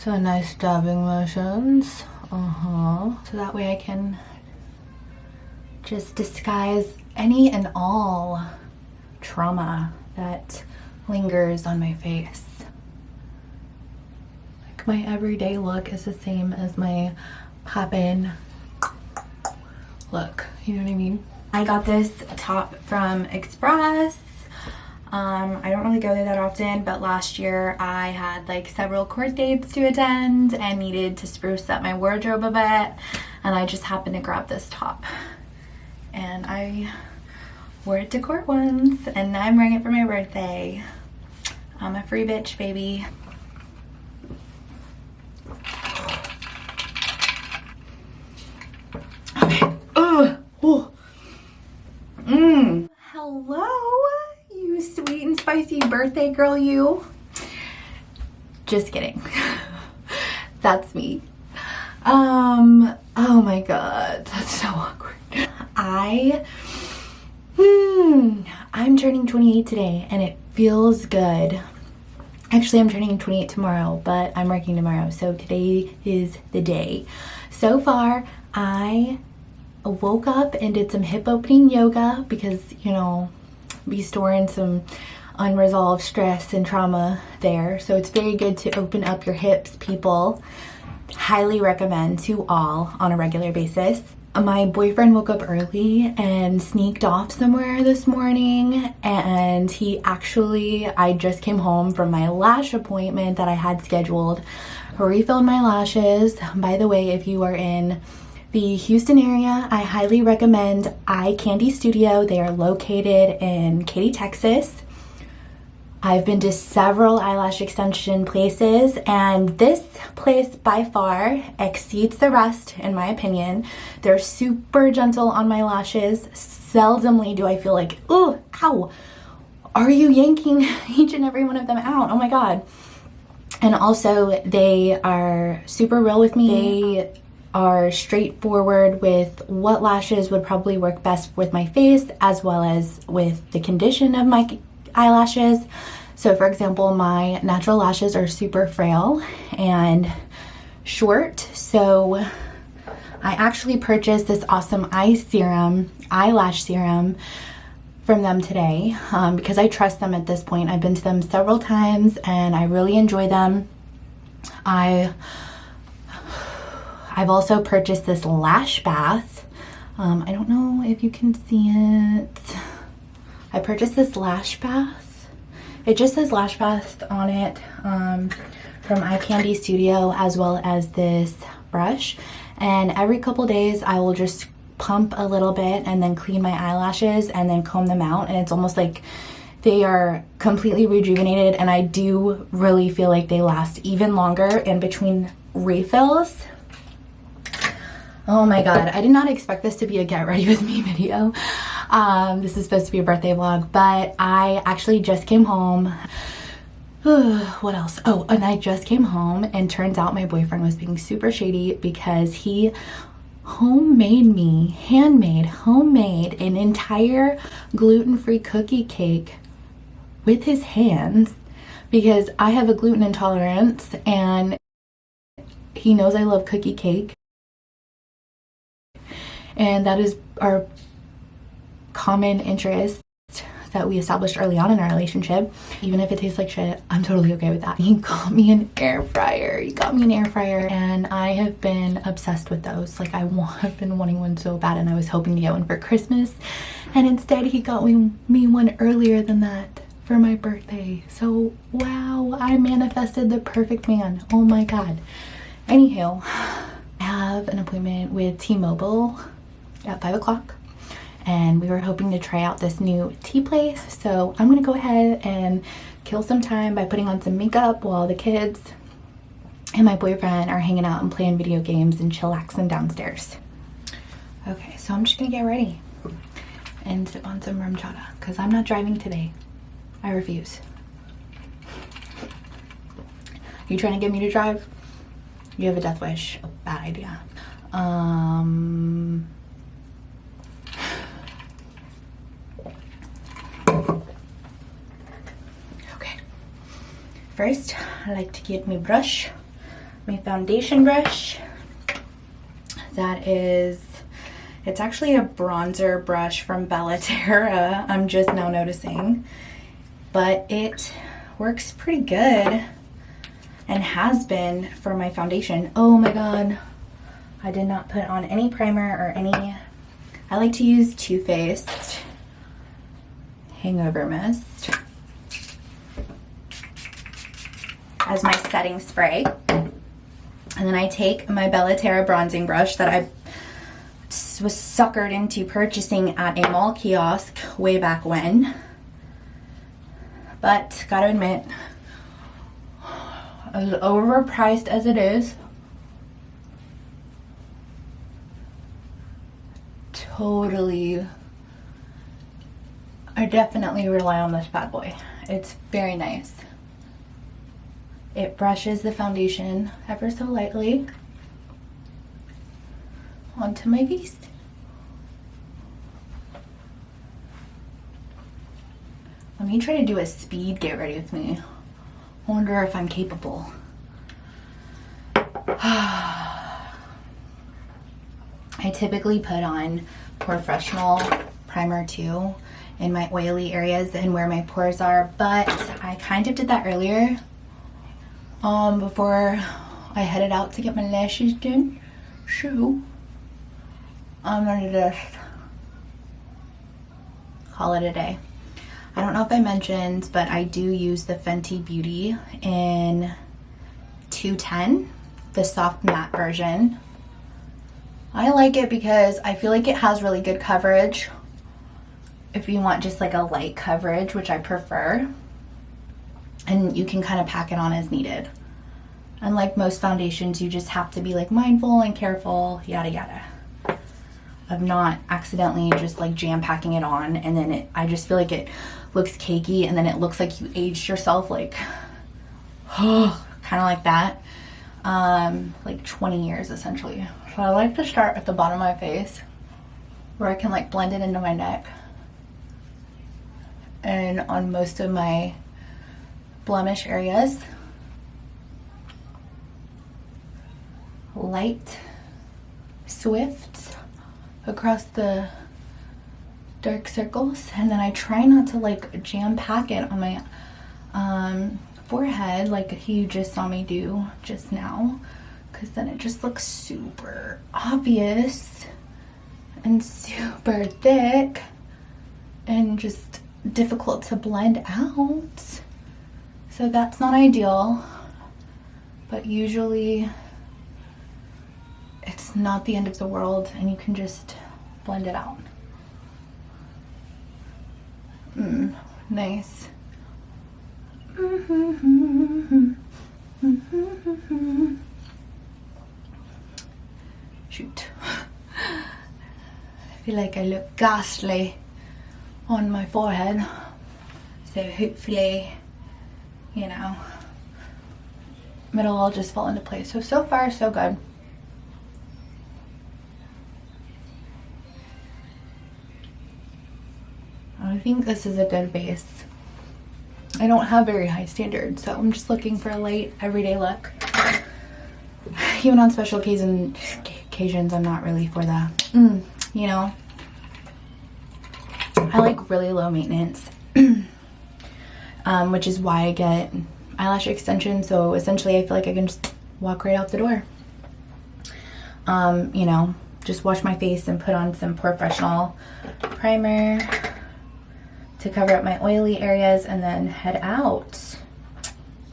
So nice dabbing motions. So that way I can just disguise any and all trauma that lingers on my face. Like my everyday look is the same as my pop-in look, you know what I mean? I got this top from Express. I don't really go there that often, but last year I had like several court dates to attend and needed to spruce up my wardrobe a bit, and I just happened to grab this top and I wore it to court once, and now I'm wearing it for my birthday. I'm a free bitch, baby. Okay. Hello, you sweet and spicy birthday girl, you. Just kidding. That's me. Oh my god, that's so awkward. I'm turning 28 today and it feels good. Actually, I'm turning 28 tomorrow, but I'm working tomorrow, so today is the day. So far, I woke up and did some hip opening yoga because, you know, be storing some unresolved stress and trauma there. So it's very good to open up your hips, people. Highly recommend to all on a regular basis. My boyfriend woke up early and sneaked off somewhere this morning, and I just came home from my lash appointment that I had scheduled, refilled my lashes. By the way, if you are in the Houston area, I highly recommend Eye Candy Studio. They are located in Katy, Texas. I've been to several eyelash extension places, and this place by far exceeds the rest in my opinion. They're super gentle on my lashes. Seldomly do I feel like, oh, ow, are you yanking each and every one of them out? Oh my god. And also they are super real with me. They are straightforward with what lashes would probably work best with my face as well as with the condition of my eyelashes. So for example, my natural lashes are super frail and short, so I actually purchased this awesome eyelash serum from them today because I trust them at this point. I've been to them several times and I really enjoy them. I've also purchased this lash bath. I don't know if you can see it. I purchased this lash bath. It just says lash bath on it from Eye Candy Studio, as well as this brush. And every couple days I will just pump a little bit and then clean my eyelashes and then comb them out. And it's almost like they are completely rejuvenated, and I do really feel like they last even longer in between refills. Oh my god, I did not expect this to be a get ready with me video. This is supposed to be a birthday vlog, but I actually just came home. What else? Oh, and I just came home, and turns out my boyfriend was being super shady because he homemade an entire gluten-free cookie cake with his hands because I have a gluten intolerance, and he knows I love cookie cake. And that is our common interest that we established early on in our relationship. Even if it tastes like shit, I'm totally okay with that. He got me an air fryer. And I have been obsessed with those. Like, I've been wanting one so bad, and I was hoping to get one for Christmas. And instead he got me one earlier than that for my birthday. So, wow, I manifested the perfect man. Oh my god. Anywho, I have an appointment with T-Mobile at 5 o'clock, and we were hoping to try out this new tea place. So I'm gonna go ahead and kill some time by putting on some makeup while the kids and my boyfriend are hanging out and playing video games and chillaxing downstairs. Okay, so I'm just gonna get ready and sip on some rum chata because I'm not driving today. I refuse. You trying to get me to drive? You have a death wish. Bad idea. Okay. First, I like to get my brush my foundation brush. It's actually a bronzer brush from Bday. I'm just now noticing, but it works pretty good and has been for my foundation. Oh my god, I did not put on any primer or any. I like to use Too Faced Hangover Mist as my setting spray. And then I take my Bday bronzing brush that I was suckered into purchasing at a mall kiosk way back when. But gotta admit, as overpriced as it is, I definitely rely on this bad boy. It's very nice. It brushes the foundation ever so lightly onto my face. Let me try to do a speed get ready with me. I wonder if I'm capable. I typically put on Professional primer too in my oily areas and where my pores are, but I kind of did that earlier before I headed out to get my lashes done. So I'm gonna just call it a day. I don't know if I mentioned, but I do use the Fenty Beauty in 210, the soft matte version. I like it because I feel like it has really good coverage if you want just like a light coverage, which I prefer. And you can kind of pack it on as needed. Unlike most foundations, you just have to be like mindful and careful, yada yada, of not accidentally just like jam packing it on, and then I just feel like it looks cakey and then it looks like you aged yourself, like kind of like that, like 20 years essentially. So I like to start at the bottom of my face where I can like blend it into my neck and on most of my blemish areas. Light swifts across the dark circles, and then I try not to like jam pack it on my forehead like you just saw me do just now, because then it just looks super obvious and super thick and just difficult to blend out. So that's not ideal, but usually it's not the end of the world and you can just blend it out. Nice. Shoot. I feel like I look ghastly on my forehead. So hopefully, you know, it'll all just fall into place. So far, so good. I think this is a good base. I don't have very high standards, so I'm just looking for a light, everyday look. Even on special occasions, I'm not really for that. You know, I like really low maintenance, which is why I get eyelash extensions. So essentially, I feel like I can just walk right out the door. You know, just wash my face and put on some Professional primer to cover up my oily areas and then head out.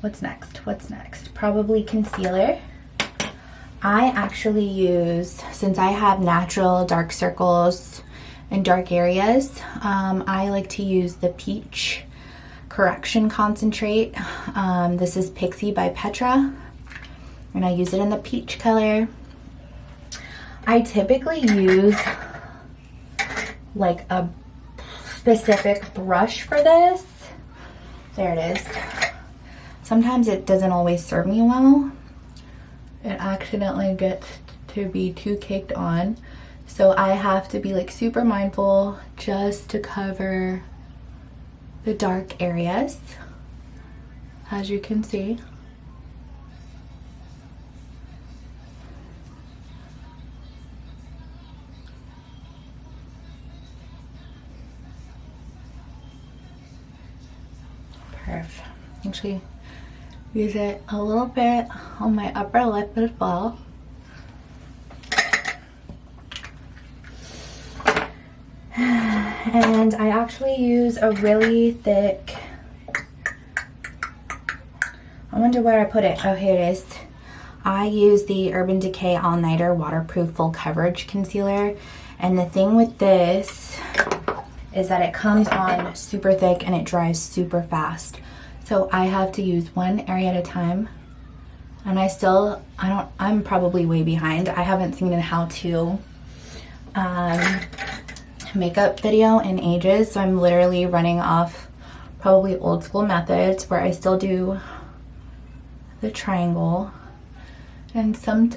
What's next? Probably concealer. I actually use, since I have natural dark circles and dark areas, I like to use the Peach Correction Concentrate. This is Pixie by Petra, and I use it in the peach color. I typically use like a specific brush for this. There it is. Sometimes it doesn't always serve me well. It accidentally gets to be too caked on. So I have to be like super mindful just to cover the dark areas, as you can see. Actually, use it a little bit on my upper lip as well. And I actually use a really thick, I wonder where I put it. Oh, here it is. I use the Urban Decay All Nighter Waterproof Full Coverage Concealer. And the thing with this is that it comes on super thick and it dries super fast. So I have to use one area at a time. And I'm probably way behind. I haven't seen a how-to makeup video in ages, so I'm literally running off probably old school methods where I still do the triangle and so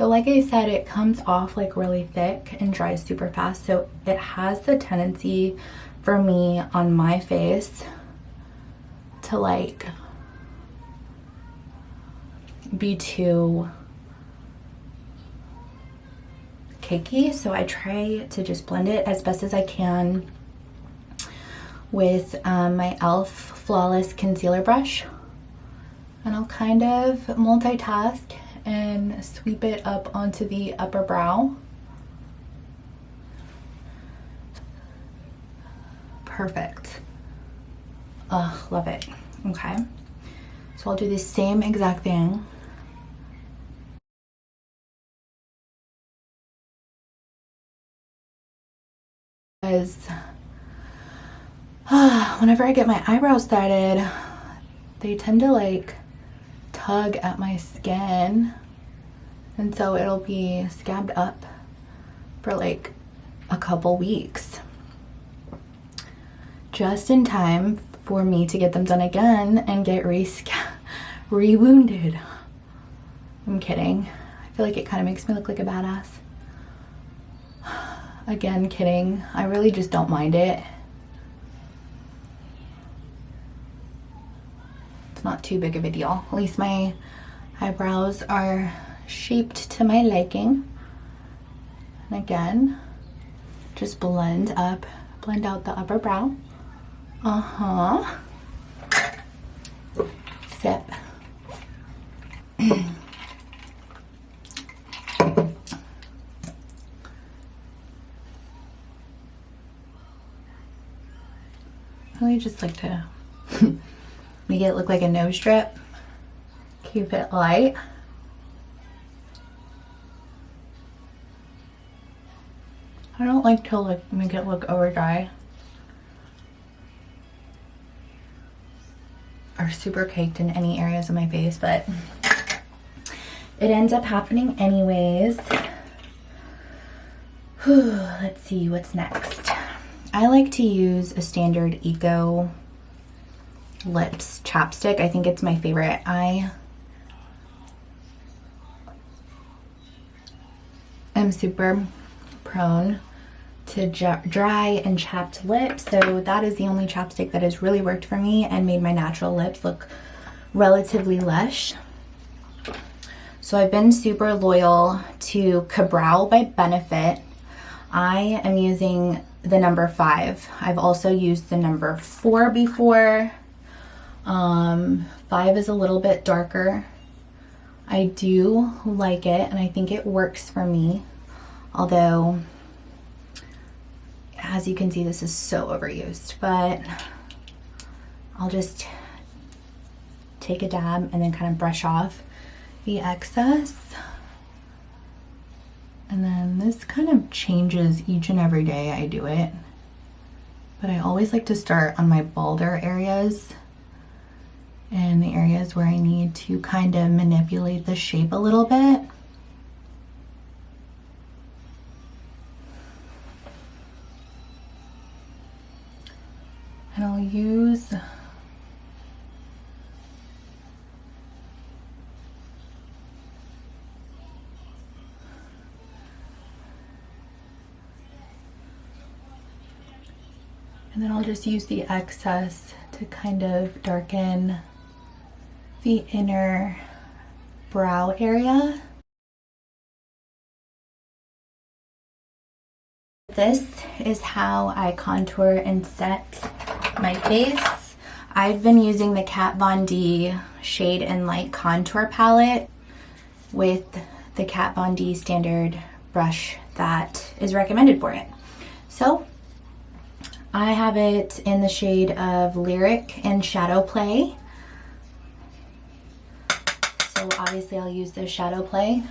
like I said, it comes off like really thick and dries super fast, so it has the tendency for me on my face to like be too cakey, so I try to just blend it as best as I can with my e.l.f. Flawless Concealer Brush. And I'll kind of multitask and sweep it up onto the upper brow. Perfect. Ugh, love it. Okay. So I'll do the same exact thing. Because whenever I get my eyebrows started, they tend to like tug at my skin, and so it'll be scabbed up for like a couple weeks, just in time for me to get them done again and get re-wounded. I'm kidding. I feel like it kind of makes me look like a badass. Again, kidding. I really just don't mind it. It's not too big of a deal. At least my eyebrows are shaped to my liking. And again, just blend out the upper brow. Sip. I really just like to make it look like a nose strip. Keep it light. I don't like to make it look over dry or super caked in any areas of my face, but it ends up happening anyways. Whew, let's see what's next. I like to use a standard Eco Lips chapstick. I think it's my favorite. I am super prone to dry and chapped lips, so that is the only chapstick that has really worked for me and made my natural lips look relatively lush. So I've been super loyal to Ka-Brow by Benefit. I am using the number 5. I've also used the number 4 before. 5 is a little bit darker. I do like it and I think it works for me, although as you can see this is so overused, but I'll just take a dab and then kind of brush off the excess. And then this kind of changes each and every day I do it, but I always like to start on my bolder areas and the areas where I need to kind of manipulate the shape a little bit. And I'll use and then I'll just use the excess to kind of darken the inner brow area. This is how I contour and set my face. I've been using the Kat Von D Shade and Light Contour Palette with the Kat Von D standard brush that is recommended for it. So I have it in the shade of Lyric and Shadow Play. So obviously I'll use the Shadow Play.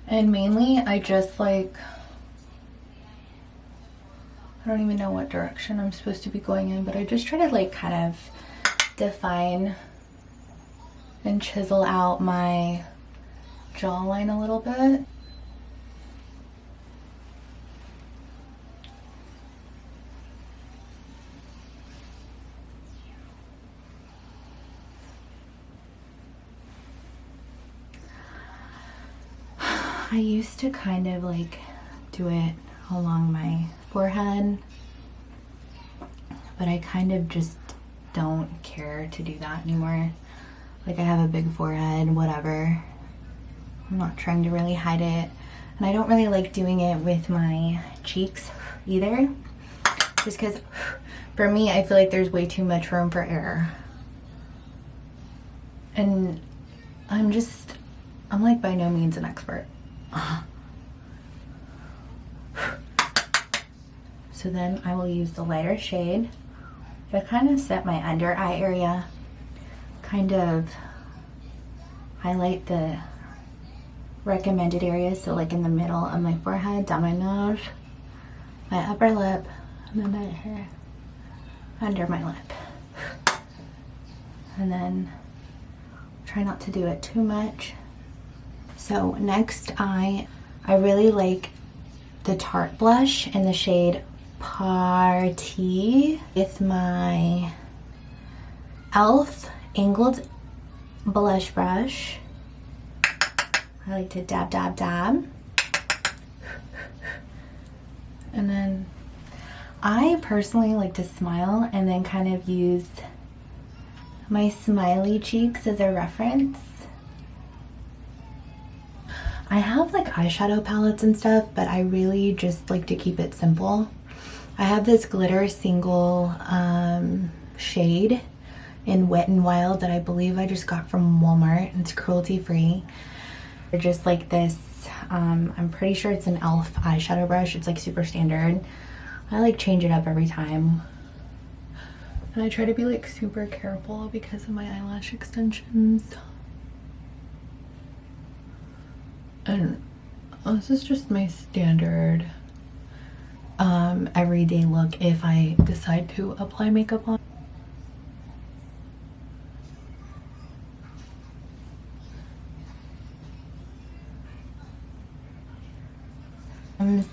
And mainly I just like, I don't even know what direction I'm supposed to be going in, but I just try to like kind of define and chisel out my jawline a little bit. I used to kind of like do it along my forehead, but I kind of just don't care to do that anymore. Like I have a big forehead, whatever. I'm not trying to really hide it. And I don't really like doing it with my cheeks either. Just because for me, I feel like there's way too much room for error. And I'm like by no means an expert. So then I will use the lighter shade to kind of set my under eye area, kind of highlight the recommended areas. So like in the middle of my forehead, down my nose, my upper lip, and then right here under my lip. And then try not to do it too much. So next I really like the Tarte blush in the shade Party with my e.l.f. angled blush brush. I like to dab, dab, dab. And then I personally like to smile and then kind of use my smiley cheeks as a reference. I have like eyeshadow palettes and stuff, but I really just like to keep it simple. I have this glitter single shade in Wet n Wild that I believe I just got from Walmart. It's cruelty free. They're just like this, I'm pretty sure it's an e.l.f. eyeshadow brush. It's like super standard. I like change it up every time. And I try to be like super careful because of my eyelash extensions. And this is just my standard everyday look if I decide to apply makeup on.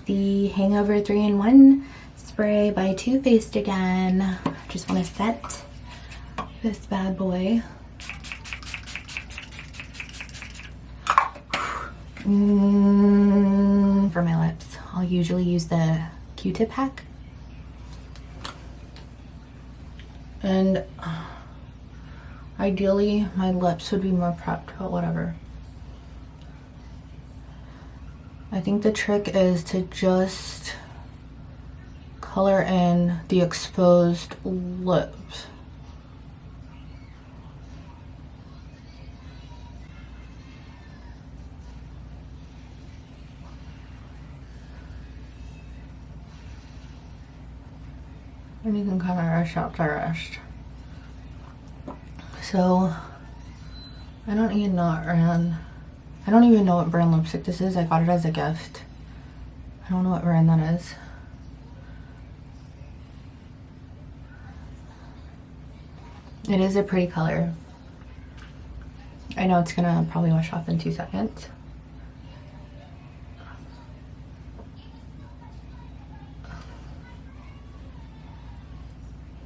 The Hangover 3-in-1 spray by Too Faced again. Just want to set this bad boy. For my lips, I'll usually use the Q-tip hack. And ideally, my lips would be more prepped, but whatever. I think the trick is to just color in the exposed lips. And you can kind of rush out the rest. So, I don't even know what brand lipstick this is. I got it as a gift. I don't know what brand that is. It is a pretty color. I know it's gonna probably wash off in 2 seconds.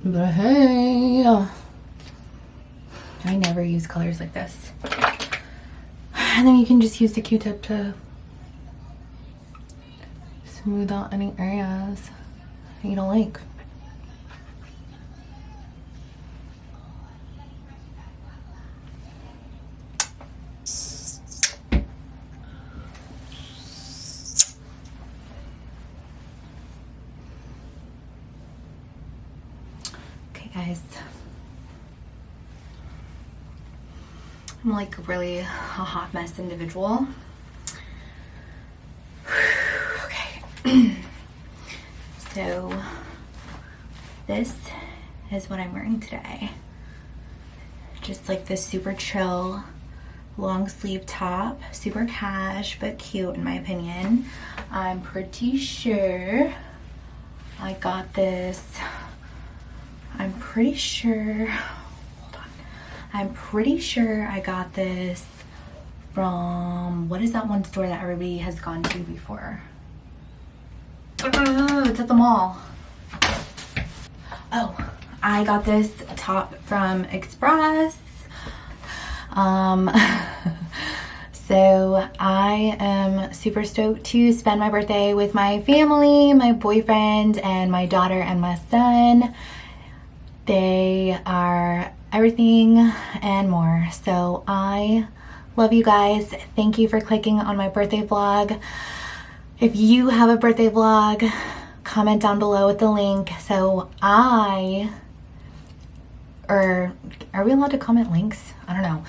But hey, I never use colors like this. And then you can just use the Q-tip to smooth out any areas that you don't like. guys. I'm like really a hot mess individual. Okay. So this is what I'm wearing today. Just like this super chill long sleeve top, super cash but cute in my opinion. I'm pretty sure I got this. I'm pretty sure I got this from, what is that one store that everybody has gone to before? It's at the mall. Oh, I got this top from Express. So I am super stoked to spend my birthday with my family, my boyfriend, and my daughter and my son. They are everything and more. So I love you guys. Thank you for clicking on my birthday vlog. If you have a birthday vlog, comment down below with the link. So are we allowed to comment links? I don't know.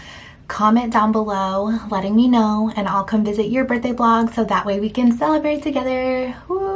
Comment down below letting me know, and I'll come visit your birthday vlog so that way we can celebrate together. Woo!